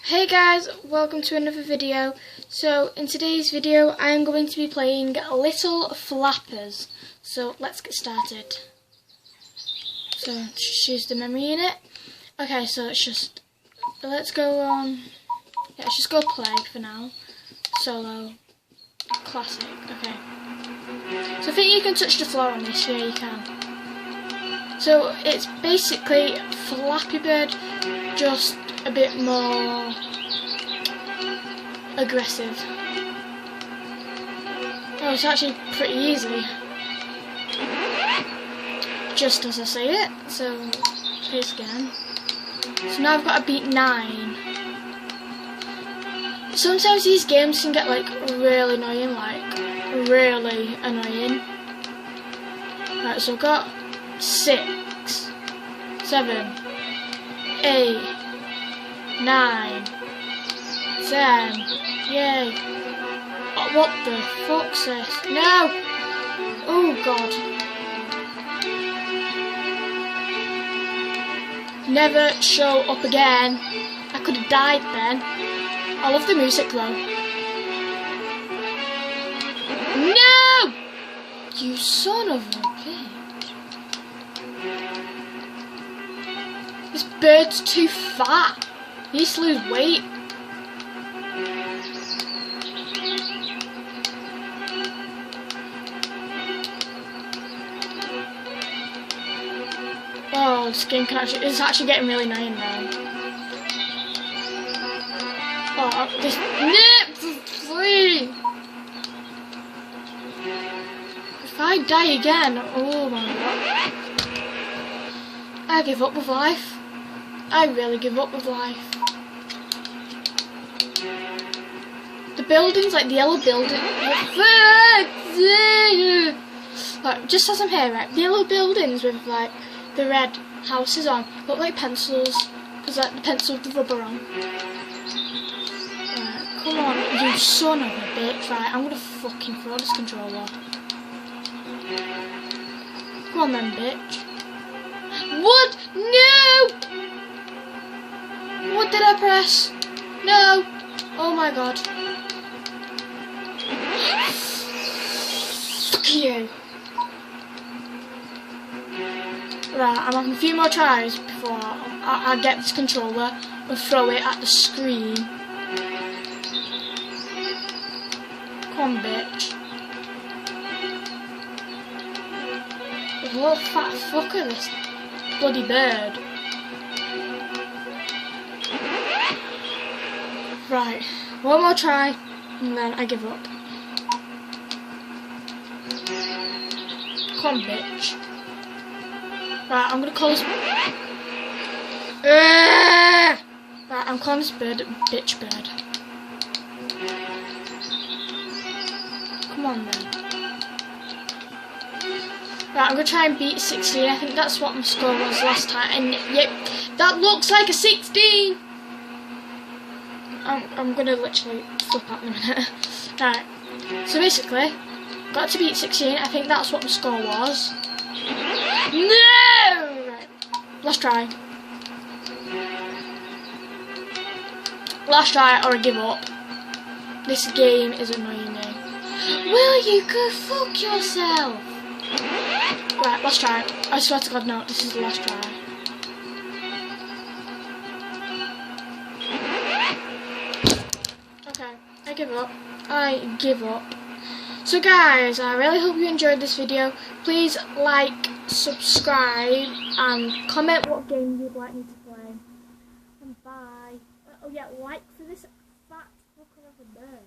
Hey guys, welcome to another video. So in today's video I am going to be playing Little Flappers. So let's get started. So choose the memory unit. Okay, so let's go on. Yeah, let's just go play for now. Solo. Classic. Okay. So I think you can touch the floor on this. Yeah, you can. So it's basically Flappy Bird, just a bit more aggressive. Oh, it's actually pretty easy, just as I say it. So here's again. So now I've got to beat 9. Sometimes these games can get like really annoying, Right, so I've got 6, 7, 8, 9, 10. Yay. Oh, what the fuck's this? No! Oh god. Never show up again. I could have died then. I love the music though. No! You son of a bitch. This bird's too fat. He needs to lose weight. Oh, this game is actually getting really annoying now. Oh, this please. If I die again, oh my god. I give up with life. I really give up with life. The buildings, like the yellow building, like, just as I'm here, right? The yellow buildings with like the red houses on look like pencils, because like the pencil with the rubber on. Right, come on, you son of a bitch! Right, I'm gonna fucking throw this controller. Come on then, bitch. What? No! What did I press? No! Oh my god. Fuck you. Right, I'm having a few more tries before I get this controller and throw it at the screen. Come on, bitch. What fat fucker, this bloody bird. Right, one more try, and then I give up. Come on, bitch. Right, I'm gonna call this. Right, I'm calling this bird bitch bird. Come on then. Right, I'm gonna try and beat 16. I think that's what my score was last time. And yep, that looks like a 16. I'm gonna literally flip out in a minute. Right, so basically, got to beat 16. I think that's what my score was. No! Right, last try. Last try, or I give up. This game is annoying me. Will you go fuck yourself? Right, last try. I swear to God, no, this is the last try. Okay, I give up. I give up. So guys, I really hope you enjoyed this video. Please like, subscribe, and comment what game you'd like me to play. And bye. Oh yeah, like for this fat fucker of a bird.